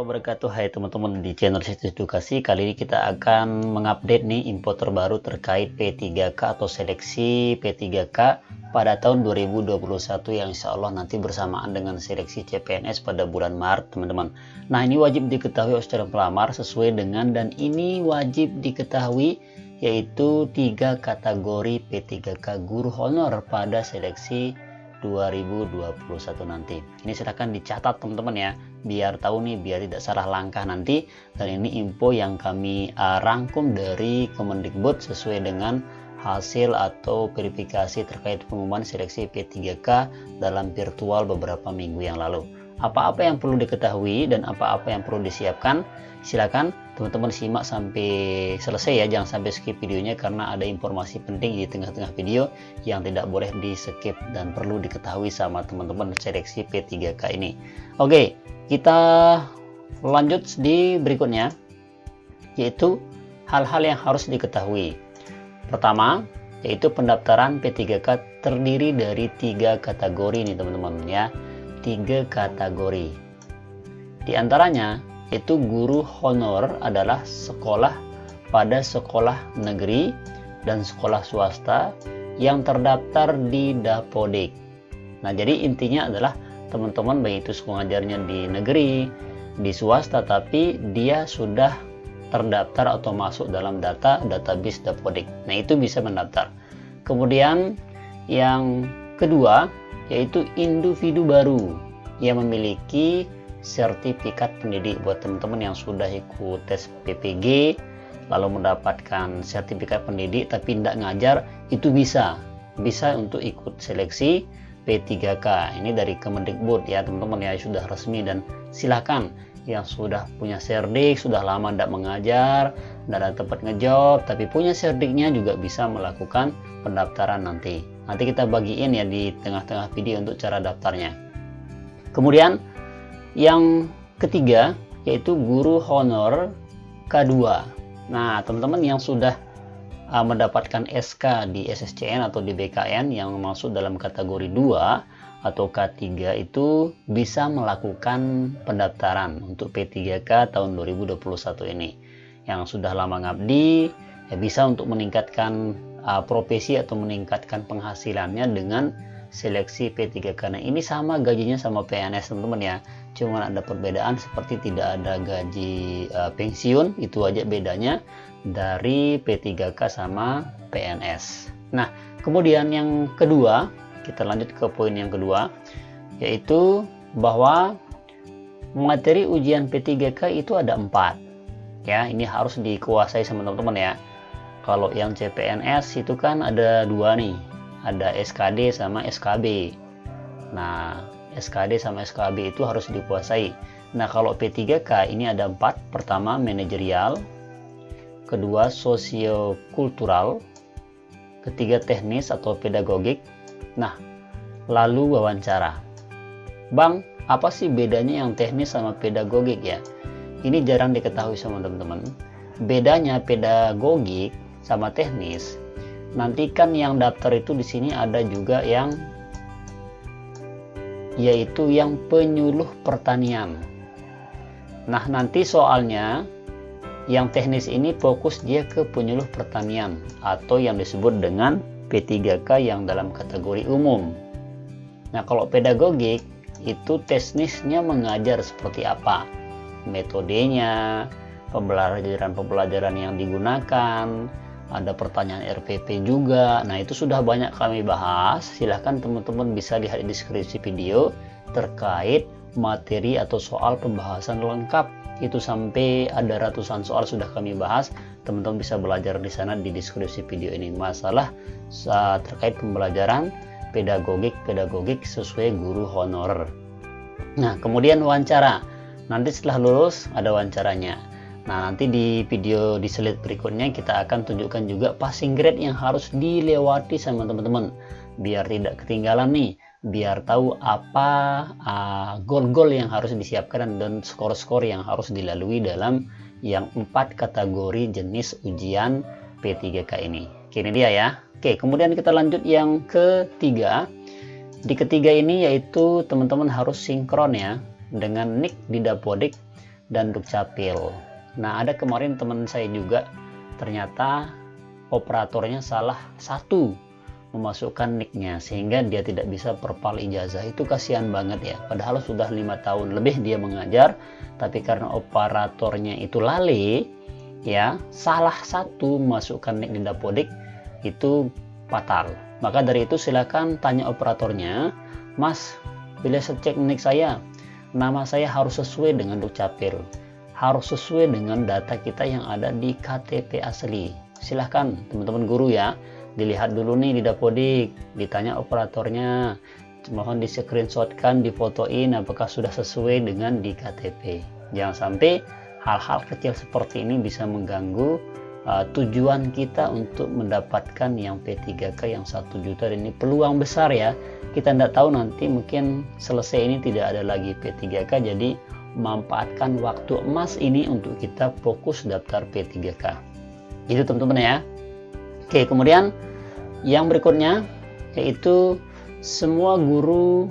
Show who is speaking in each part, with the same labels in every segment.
Speaker 1: warahmatullahi wabarakatuh. Hai teman-teman di channel Situs Edukasi. Kali ini kita akan mengupdate nih info terbaru terkait P3K atau seleksi P3K pada tahun 2021 yang insya Allah nanti bersamaan dengan seleksi CPNS pada bulan Maret teman-teman. Nah, ini wajib diketahui oleh calon pelamar sesuai dengan, dan ini wajib diketahui, yaitu 3 kategori P3K guru honor pada seleksi 2021 nanti. Ini silahkan dicatat teman-teman ya, biar tahu nih, biar tidak salah langkah nanti. Dan ini info yang kami rangkum dari Kemendikbud sesuai dengan hasil atau verifikasi terkait pengumuman seleksi P3K dalam virtual beberapa minggu yang lalu. Apa-apa yang perlu diketahui dan apa-apa yang perlu disiapkan, silakan teman-teman simak sampai selesai ya, jangan sampai skip videonya karena ada informasi penting di tengah-tengah video yang tidak boleh di skip dan perlu diketahui sama teman-teman seleksi P3K ini. Oke, kita lanjut di berikutnya, yaitu hal-hal yang harus diketahui. Pertama, yaitu pendaftaran P3K terdiri dari 3 kategori nih teman-teman ya. 3 kategori. Di antaranya yaitu guru honor adalah sekolah pada sekolah negeri dan sekolah swasta yang terdaftar di Dapodik. Nah, jadi intinya adalah teman-teman baik itu sekolah ngajarnya di negeri, di swasta, tapi dia sudah terdaftar atau masuk dalam database Dapodik. Nah, itu bisa mendaftar. Kemudian yang kedua yaitu individu baru yang memiliki sertifikat pendidik. Buat teman-teman yang sudah ikut tes PPG lalu mendapatkan sertifikat pendidik tapi tidak ngajar, itu bisa untuk ikut seleksi P3K. Ini dari Kemendikbud ya teman-teman ya, sudah resmi, dan silakan yang sudah punya serdik, sudah lama tidak mengajar, tidak ada tempat ngejob tapi punya serdiknya juga bisa melakukan pendaftaran nanti. Nanti kita bagiin ya di tengah-tengah video untuk cara daftarnya. Kemudian yang ketiga yaitu guru honor K2. Nah, teman-teman yang sudah mendapatkan SK di SSCN atau di BKN yang masuk dalam kategori 2 atau K3 itu bisa melakukan pendaftaran untuk P3K tahun 2021 ini. Yang sudah lama ngabdi ya bisa untuk meningkatkan profesi atau meningkatkan penghasilannya dengan seleksi P3K. Nah, ini sama gajinya sama PNS teman-teman ya, cuma ada perbedaan seperti tidak ada gaji pensiun, itu aja bedanya dari P3K sama PNS. Nah, kemudian yang kedua, kita lanjut ke poin yang kedua, yaitu bahwa materi ujian P3K itu ada 4 ya, ini harus dikuasai sama teman-teman ya. Kalau yang CPNS itu kan ada 2 nih, ada SKD sama SKB. Nah, SKD sama SKB itu harus dikuasai. Nah, kalau P3K ini ada 4. Pertama, manajerial. Kedua, sosiokultural. Ketiga, teknis atau pedagogik. Nah, lalu wawancara. Bang, apa sih bedanya yang teknis sama pedagogik ya? Ini jarang diketahui sama teman-teman. Bedanya pedagogik sama teknis, nanti kan yang daftar itu di sini ada juga yang yaitu yang penyuluh pertanian. Nah, nanti soalnya yang teknis ini fokus dia ke penyuluh pertanian atau yang disebut dengan P3K yang dalam kategori umum. Nah, kalau pedagogik itu teknisnya mengajar seperti apa, metodenya, pembelajaran yang digunakan, ada pertanyaan RPP juga. Nah, itu sudah banyak kami bahas. Silahkan teman-teman bisa lihat di deskripsi video terkait materi atau soal pembahasan lengkap. Itu sampai ada ratusan soal sudah kami bahas. Teman-teman bisa belajar di sana di deskripsi video ini. Masalah terkait pembelajaran pedagogik sesuai guru honor. Nah, kemudian wawancara. Nanti setelah lulus ada wawancaranya. Nah, nanti di video di slide berikutnya kita akan tunjukkan juga passing grade yang harus dilewati sama teman-teman, biar tidak ketinggalan nih, biar tahu apa goal-goal yang harus disiapkan dan skor-skor yang harus dilalui dalam yang 4 kategori jenis ujian P3K ini. Oke, ini dia ya. Oke, kemudian kita lanjut yang ketiga. Di ketiga ini yaitu teman-teman harus sinkron ya dengan NIK di Dapodik dan Dukcapil. Nah, ada kemarin teman saya juga ternyata operatornya salah satu memasukkan nicknya sehingga dia tidak bisa perpal ijazah. Itu kasihan banget ya, padahal sudah 5 tahun lebih dia mengajar, tapi karena operatornya itu lalai ya, salah satu memasukkan nick di Dapodik, itu fatal. Maka dari itu silakan tanya operatornya, Mas, bila saya cek nick saya, nama saya harus sesuai dengan Dukcapil, harus sesuai dengan data kita yang ada di KTP asli. Silahkan teman-teman guru ya, dilihat dulu nih di Dapodik, ditanya operatornya, mohon di screenshotkan, difotoin apakah sudah sesuai dengan di KTP. Jangan sampai hal-hal kecil seperti ini bisa mengganggu tujuan kita untuk mendapatkan yang P3K yang 1 juta. Dan ini peluang besar ya, kita tidak tahu nanti mungkin selesai ini tidak ada lagi P3K, jadi manfaatkan waktu emas ini untuk kita fokus daftar P3K. Itu teman-teman ya. Oke, kemudian yang berikutnya yaitu semua guru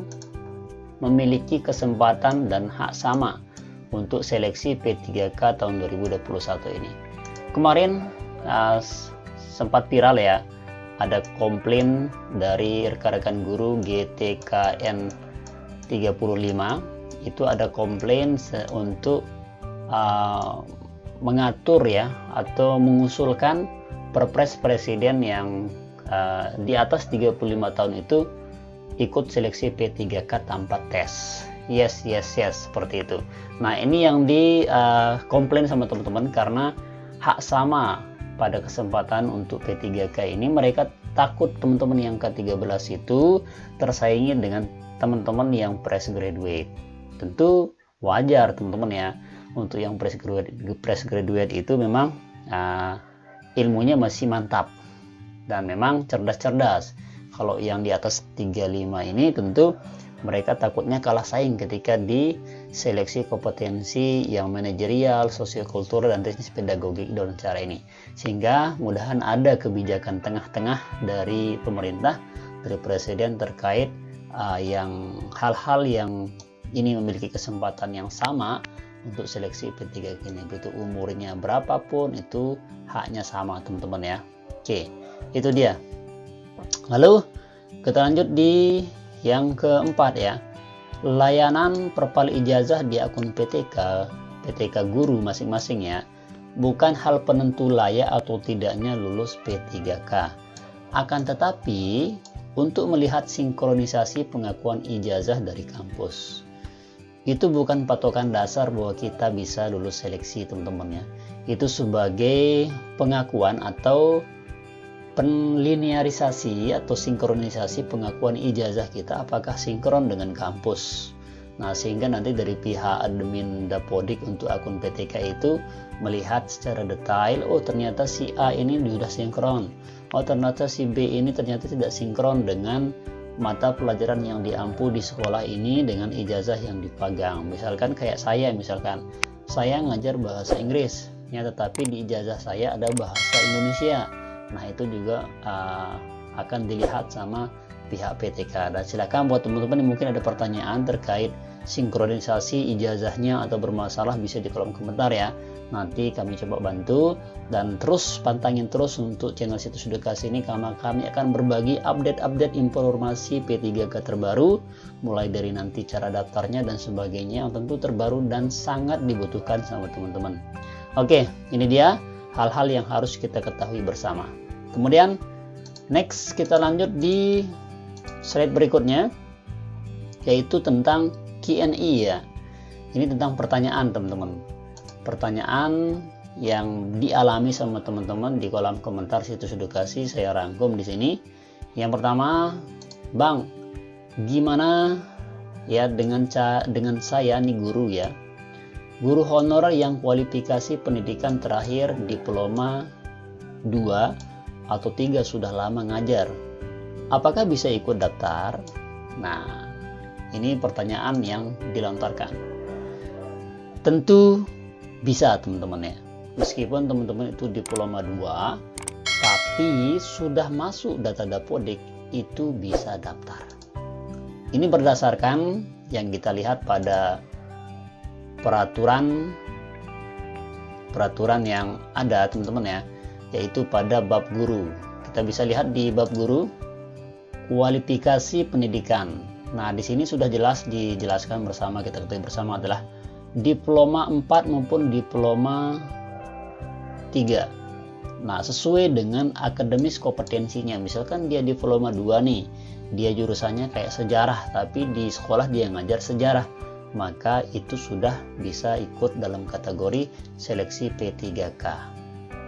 Speaker 1: memiliki kesempatan dan hak sama untuk seleksi P3K tahun 2021 ini. Kemarin sempat viral ya, ada komplain dari rekan-rekan guru GTKN 35, itu ada komplain untuk mengatur ya atau mengusulkan Perpres Presiden yang di atas 35 tahun itu ikut seleksi P3K tanpa tes. Yes, seperti itu. Nah, ini yang di komplain sama teman-teman karena hak sama pada kesempatan untuk P3K ini. Mereka takut teman-teman yang ke-13 itu tersaingi dengan teman-teman yang fresh graduate. Tentu wajar teman-teman ya, untuk yang fresh graduate itu memang ilmunya masih mantap dan memang cerdas-cerdas. Kalau yang di atas 35 ini tentu mereka takutnya kalah saing ketika di seleksi kompetensi yang manajerial, sosiokultural, dan teknis pedagogik dalam cara ini. Sehingga mudahan ada kebijakan tengah-tengah dari pemerintah, dari presiden terkait yang hal-hal yang ini memiliki kesempatan yang sama untuk seleksi P3K ini. Begitu umurnya berapapun itu haknya sama teman-teman ya. Oke, itu dia. Lalu kita lanjut di yang keempat ya, layanan perpal ijazah di akun PTK guru masing-masing ya, bukan hal penentu layak atau tidaknya lulus P3K. Akan tetapi untuk melihat sinkronisasi pengakuan ijazah dari kampus, itu bukan patokan dasar bahwa kita bisa lulus seleksi teman-teman ya. Itu sebagai pengakuan atau penlinearisasi atau sinkronisasi pengakuan ijazah kita apakah sinkron dengan kampus. Nah, sehingga nanti dari pihak admin Dapodik untuk akun PTK itu melihat secara detail, oh ternyata si A ini sudah sinkron, oh ternyata si B ini ternyata tidak sinkron dengan mata pelajaran yang diampu di sekolah ini dengan ijazah yang dipegang. Misalkan kayak saya, saya ngajar bahasa Inggris ya, tetapi di ijazah saya ada bahasa Indonesia. Nah, itu juga akan dilihat sama pihak PTK. Dan silakan buat teman-teman yang mungkin ada pertanyaan terkait sinkronisasi ijazahnya atau bermasalah, bisa di kolom komentar ya. Nanti kami coba bantu, dan terus pantangin terus untuk channel Situs Edukasi ini karena kami akan berbagi update-update informasi P3K terbaru, mulai dari nanti cara daftarnya dan sebagainya yang tentu terbaru dan sangat dibutuhkan sama teman-teman. Oke, ini dia hal-hal yang harus kita ketahui bersama. Kemudian next kita lanjut di slide berikutnya, yaitu tentang Q&A ya. Ini tentang pertanyaan teman-teman, pertanyaan yang dialami sama teman-teman di kolom komentar Situs Edukasi. Saya rangkum di sini. Yang pertama, Bang, gimana ya dengan saya nih guru ya, guru honorer yang kualifikasi pendidikan terakhir diploma 2 atau 3 sudah lama ngajar, apakah bisa ikut daftar? Nah, ini pertanyaan yang dilontarkan. Tentu bisa teman-teman ya, meskipun teman-teman itu diploma 2 tapi sudah masuk data Dapodik, itu bisa daftar. Ini berdasarkan yang kita lihat pada peraturan yang ada teman-teman ya, yaitu pada bab guru. Kita bisa lihat di bab guru kualifikasi pendidikan. Nah, di sini sudah jelas dijelaskan bersama, kita ketahui bersama adalah diploma 4 maupun diploma 3. Nah, sesuai dengan akademis kompetensinya. Misalkan dia diploma 2 nih, dia jurusannya kayak sejarah, tapi di sekolah dia ngajar sejarah, maka itu sudah bisa ikut dalam kategori seleksi P3K.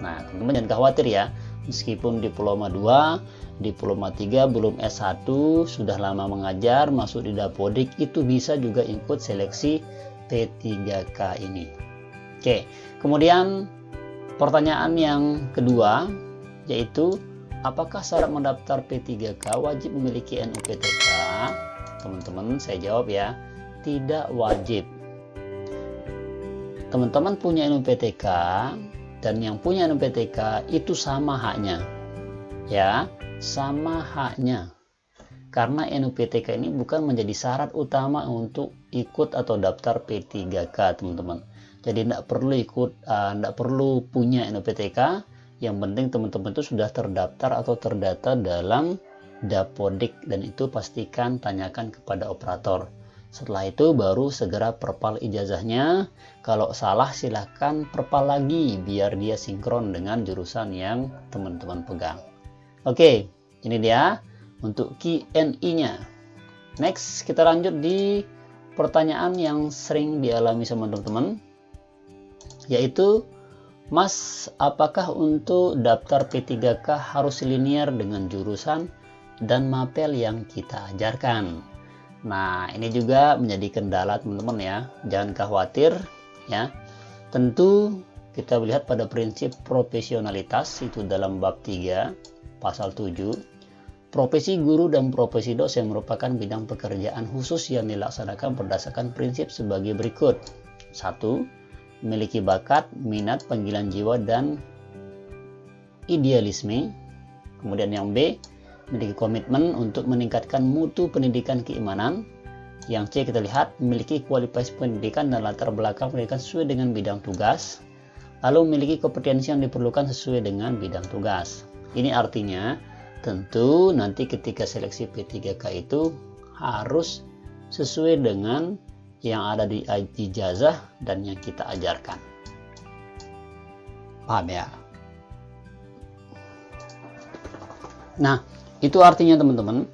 Speaker 1: Nah, teman-teman jangan khawatir ya, meskipun diploma 2, diploma 3, belum S1, sudah lama mengajar, masuk di Dapodik, itu bisa juga ikut seleksi P3K ini. Oke, kemudian pertanyaan yang kedua, yaitu apakah syarat mendaftar P3K wajib memiliki NUPTK? Teman-teman, saya jawab ya, tidak wajib. Teman-teman punya NUPTK dan yang punya NUPTK itu sama haknya, ya, sama haknya. Karena NUPTK ini bukan menjadi syarat utama untuk ikut atau daftar P3K, teman-teman. Jadi tidak perlu punya NUPTK. Yang penting teman-teman itu sudah terdaftar atau terdata dalam Dapodik, dan itu pastikan tanyakan kepada operator. Setelah itu baru segera perpal ijazahnya. Kalau salah silahkan perpal lagi biar dia sinkron dengan jurusan yang teman-teman pegang. Oke, ini dia untuk Q&A-nya. Next, kita lanjut di pertanyaan yang sering dialami sama teman-teman, yaitu, Mas, apakah untuk daftar P3K harus linear dengan jurusan dan mapel yang kita ajarkan? Nah, ini juga menjadi kendala teman-teman ya. Jangan khawatir ya. Tentu kita melihat pada prinsip profesionalitas itu dalam bab 3 pasal 7. Profesi guru dan profesi dosen merupakan bidang pekerjaan khusus yang dilaksanakan berdasarkan prinsip sebagai berikut. 1. Memiliki bakat, minat, panggilan jiwa, dan idealisme. Kemudian yang B, memiliki komitmen untuk meningkatkan mutu pendidikan keimanan. Yang C, kita lihat memiliki kualifikasi pendidikan dan latar belakang pendidikan sesuai dengan bidang tugas. Lalu memiliki kompetensi yang diperlukan sesuai dengan bidang tugas. Ini artinya tentu nanti ketika seleksi P3K itu harus sesuai dengan yang ada di ijazah dan yang kita ajarkan. Paham ya? Nah, itu artinya teman-teman.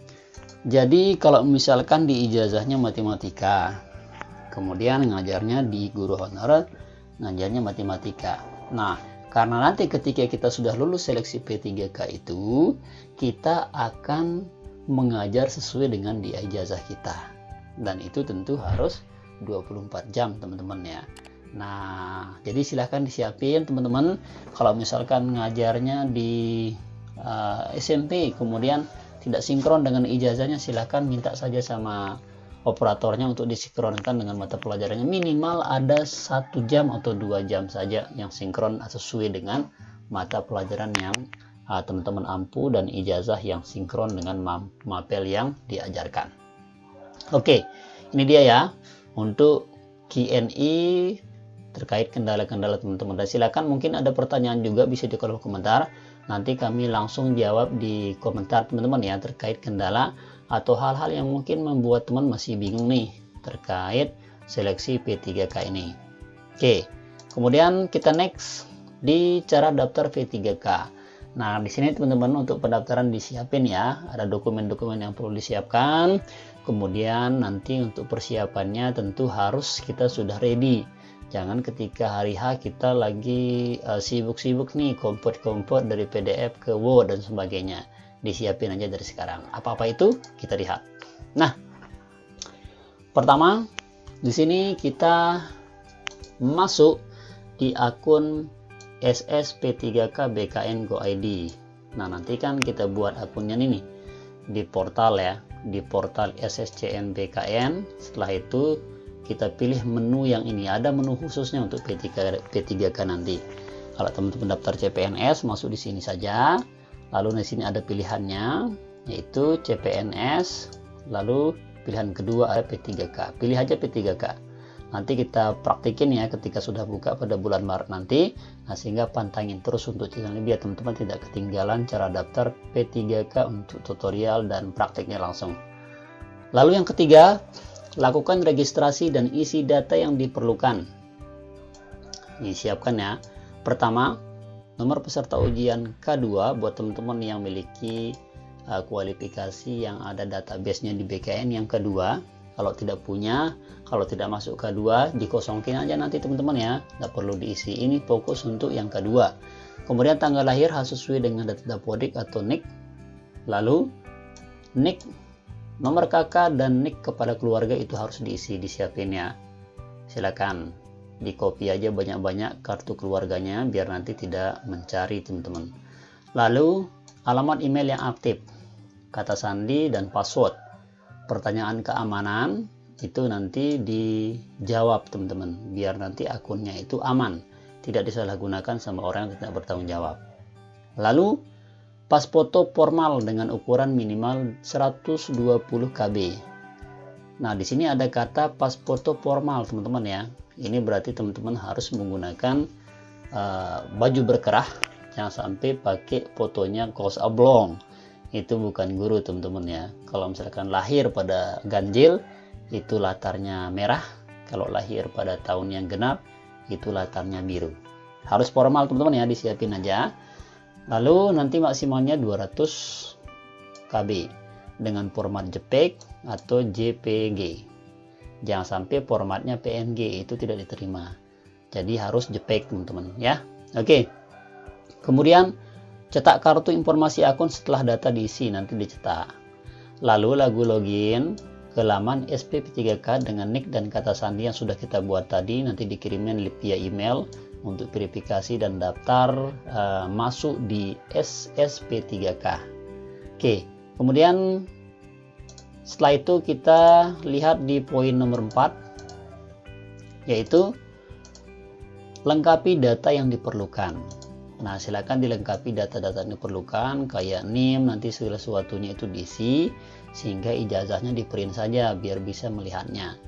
Speaker 1: Jadi kalau misalkan di ijazahnya matematika, kemudian ngajarnya di guru honorer, ngajarnya matematika. Nah, karena nanti ketika kita sudah lulus seleksi P3K itu, kita akan mengajar sesuai dengan di ijazah kita. Dan itu tentu harus 24 jam teman-teman ya. Nah, jadi silahkan disiapin teman-teman. Kalau misalkan ngajarnya di SMP kemudian tidak sinkron dengan ijazahnya, silahkan minta saja sama operatornya untuk disinkronkan dengan mata pelajarannya. Minimal ada 1 jam atau 2 jam saja yang sinkron sesuai dengan mata pelajaran yang teman-teman ampu dan ijazah yang sinkron dengan mapel yang diajarkan. Oke, ini dia ya untuk Q&A terkait kendala-kendala teman-teman. Dan silakan mungkin ada pertanyaan juga bisa di kolom komentar. Nanti kami langsung jawab di komentar teman-teman ya terkait kendala atau hal-hal yang mungkin membuat teman masih bingung nih terkait seleksi P3K ini. Oke, kemudian kita next di cara daftar P3K. Nah, di sini teman-teman untuk pendaftaran disiapin ya, ada dokumen-dokumen yang perlu disiapkan. Kemudian nanti untuk persiapannya tentu harus kita sudah ready. Jangan ketika hari H kita lagi sibuk-sibuk nih komport-komport dari PDF ke Word dan sebagainya. Disiapin aja dari sekarang. Apa-apa itu kita lihat. Nah, pertama di sini kita masuk di akun SSP3K BKN Go ID. Nah, nanti kan kita buat akunnya ini di portal ya, di portal SSCN BKN. Setelah itu kita pilih menu yang ini, ada menu khususnya untuk P3K nanti. Kalau teman-teman daftar CPNS masuk di sini saja. Lalu di sini ada pilihannya yaitu CPNS, lalu pilihan kedua ada P3K. Pilih aja P3K. Nanti kita praktikin ya ketika sudah buka pada bulan Maret nanti. Nah, sehingga pantangin terus untuk channel ini biar teman-teman tidak ketinggalan cara daftar P3K untuk tutorial dan praktiknya langsung. Lalu yang ketiga, lakukan registrasi dan isi data yang diperlukan. Disiapkan ya. Pertama, nomor peserta ujian K2 buat teman-teman yang memiliki kualifikasi yang ada database-nya di BKN yang kedua. Kalau tidak punya, kalau tidak masuk K2, dikosongin aja nanti teman-teman ya. Tidak perlu diisi, ini fokus untuk yang kedua. Kemudian tanggal lahir harus sesuai dengan data Dapodik atau NIK. Lalu NIK, nomor kakak dan NIK kepada keluarga itu harus diisi, disiapin ya. Silakan di copy aja banyak-banyak kartu keluarganya biar nanti tidak mencari teman-teman. Lalu alamat email yang aktif, kata sandi dan password. Pertanyaan keamanan itu nanti dijawab teman-teman biar nanti akunnya itu aman, tidak disalahgunakan sama orang yang tidak bertanggung jawab. Lalu pas foto formal dengan ukuran minimal 120 KB. Nah, di sini ada kata pas foto formal teman-teman ya. Ini berarti teman-teman harus menggunakan baju berkerah, jangan sampai pakai fotonya kaos oblong. Itu bukan guru teman-teman ya. Kalau misalkan lahir pada ganjil itu latarnya merah, kalau lahir pada tahun yang genap itu latarnya biru. Harus formal teman-teman ya, disiapin aja. Lalu nanti maksimalnya 200 KB dengan format JPEG atau JPG. Jangan sampai formatnya PNG, itu tidak diterima. Jadi harus JPEG teman-teman ya. Oke. Kemudian cetak kartu informasi akun setelah data diisi, nanti dicetak. Lalu lagu login ke laman SP3K dengan nick dan kata sandi yang sudah kita buat tadi, nanti dikirimkan via email untuk verifikasi dan daftar masuk di SSP3K. Oke, kemudian setelah itu kita lihat di poin nomor 4, yaitu lengkapi data yang diperlukan. Nah, silakan dilengkapi data-data yang diperlukan kayak NIM, nanti segala sesuatunya itu diisi sehingga ijazahnya di-print saja biar bisa melihatnya.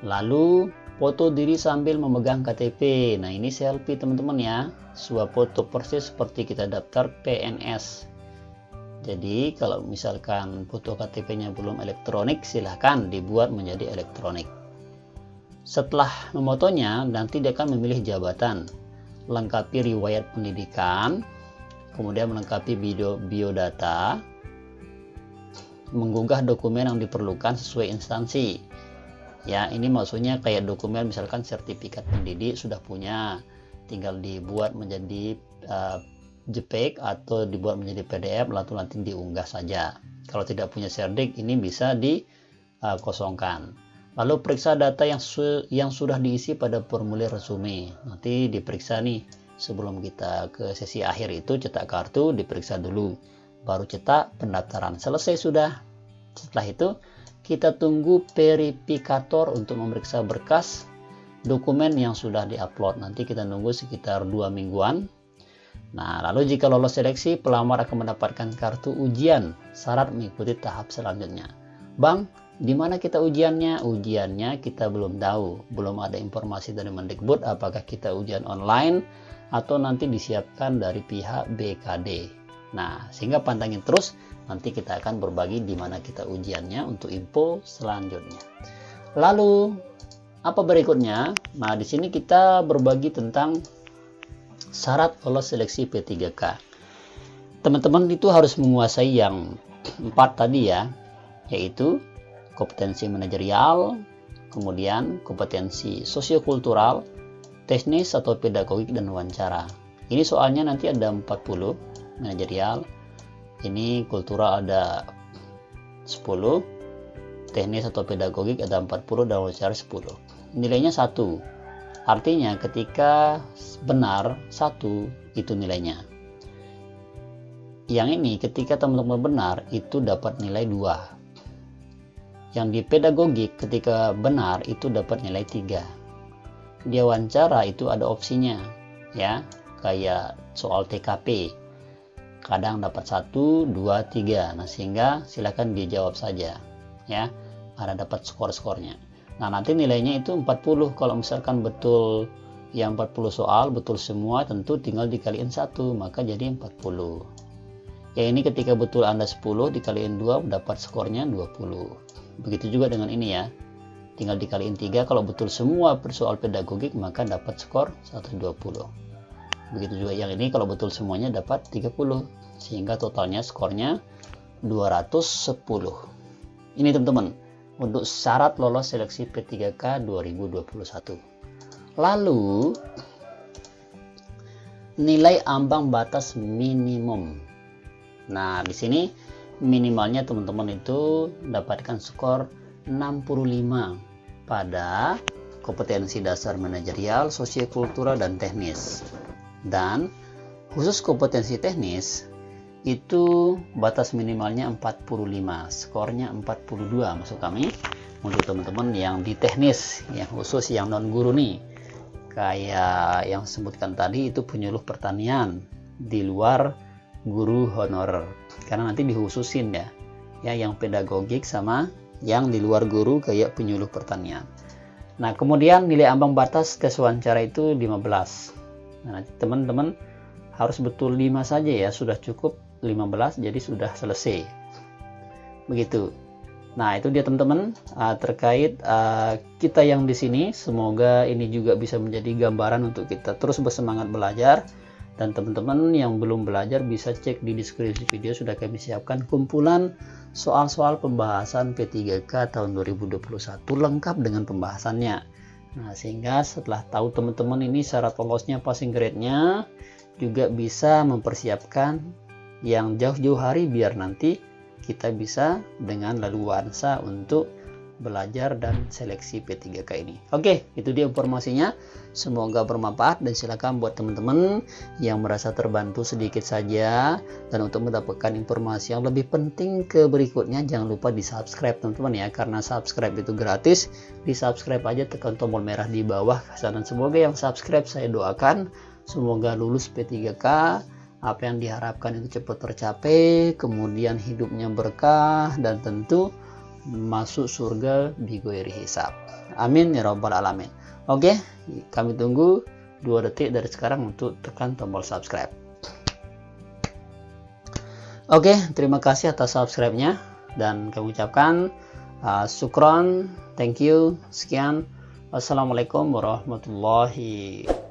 Speaker 1: Lalu foto diri sambil memegang KTP. Nah, ini selfie teman-teman ya. Sebuah foto persis seperti kita daftar PNS. Jadi kalau misalkan foto KTP-nya belum elektronik, silahkan dibuat menjadi elektronik. Setelah memotonya, nanti dia akan memilih jabatan, lengkapi riwayat pendidikan, kemudian melengkapi biodata, mengunggah dokumen yang diperlukan sesuai instansi. Ya, ini maksudnya kayak dokumen misalkan sertifikat pendidik sudah punya, tinggal dibuat menjadi JPEG atau dibuat menjadi PDF lalu nanti diunggah saja. Kalau tidak punya serdik, ini bisa dikosongkan. Lalu periksa data yang sudah diisi pada formulir resume. Nanti diperiksa nih sebelum kita ke sesi akhir itu cetak kartu, diperiksa dulu. Baru cetak pendaftaran. Selesai sudah. Setelah itu kita tunggu verifikator untuk memeriksa berkas dokumen yang sudah diupload. Nanti kita nunggu sekitar 2 mingguan. Nah, lalu jika lolos seleksi, pelamar akan mendapatkan kartu ujian syarat mengikuti tahap selanjutnya. Bang, di mana kita ujiannya? Ujiannya kita belum tahu, belum ada informasi dari Mendikbud apakah kita ujian online atau nanti disiapkan dari pihak BKD. Nah, sehingga pantangin terus, nanti kita akan berbagi di mana kita ujiannya untuk info selanjutnya. Lalu apa berikutnya? Nah, di sini kita berbagi tentang syarat lolos seleksi P3K. Teman-teman itu harus menguasai yang 4 tadi ya, yaitu kompetensi manajerial, kemudian kompetensi sosiokultural, teknis atau pedagogik, dan wawancara. Ini soalnya nanti ada 40, manajerial, ini kultural ada 10, teknis atau pedagogik ada 40, dan wawancara 10. Nilainya 1. Artinya ketika benar 1 itu nilainya. Yang ini ketika teman-teman benar itu dapat nilai 2. Yang di pedagogik ketika benar itu dapat nilai 3. Di wawancara itu ada opsinya ya, kayak soal TKP. Kadang dapat 1, 2, 3. Nah, sehingga silakan dijawab saja ya. Ada dapat skor-skornya. Nah, nanti nilainya itu 40. Kalau misalkan betul yang 40 soal, betul semua, tentu tinggal dikaliin 1, maka jadi 40. Ya, ini ketika betul Anda 10 dikaliin 2 dapat skornya 20. Begitu juga dengan ini ya. Tinggal dikaliin 3, kalau betul semua soal pedagogik maka dapat skor 120. Begitu juga yang ini, kalau betul semuanya dapat 30, sehingga totalnya skornya 210. Ini teman-teman untuk syarat lolos seleksi P3K 2021. Lalu nilai ambang batas minimum. Nah, di sini minimalnya teman-teman itu dapatkan skor 65 pada kompetensi dasar manajerial, sosiokultural, dan teknis. Dan khusus kompetensi teknis itu batas minimalnya 45, skornya 42 maksud kami untuk teman-teman yang di teknis, yang khusus yang non guru nih, kayak yang sebutkan tadi itu penyuluh pertanian di luar guru honorer, karena nanti dikhususin ya yang pedagogik sama yang di luar guru kayak penyuluh pertanian. Nah, kemudian nilai ambang batas tes wawancara itu 15. Nah, nanti teman-teman harus betul 5 saja ya, sudah cukup 15, jadi sudah selesai. Begitu. Nah, itu dia teman-teman terkait kita yang di sini. Semoga ini juga bisa menjadi gambaran untuk kita terus bersemangat belajar. Dan teman-teman yang belum belajar bisa cek di deskripsi video, sudah kami siapkan kumpulan soal-soal pembahasan P3K tahun 2021 lengkap dengan pembahasannya. Nah, sehingga setelah tahu teman-teman ini syarat lolosnya, passing grade-nya, juga bisa mempersiapkan yang jauh-jauh hari biar nanti kita bisa dengan leluasa untuk belajar dan seleksi P3K ini. Oke, itu dia informasinya. Semoga bermanfaat dan silakan buat teman-teman yang merasa terbantu sedikit saja, dan untuk mendapatkan informasi yang lebih penting ke berikutnya jangan lupa di subscribe teman-teman ya, karena subscribe itu gratis. Di subscribe aja, tekan tombol merah di bawah, dan semoga yang subscribe saya doakan semoga lulus P3K, apa yang diharapkan itu cepat tercapai, kemudian hidupnya berkah, dan tentu masuk surga bighairi hisab. Amin ya rabbal alamin. Oke, kami tunggu 2 detik dari sekarang untuk tekan tombol subscribe. Oke, terima kasih atas subscribe-nya, dan kami ucapkan syukron, thank you, sekian. Wassalamualaikum warahmatullahi wabarakatuh.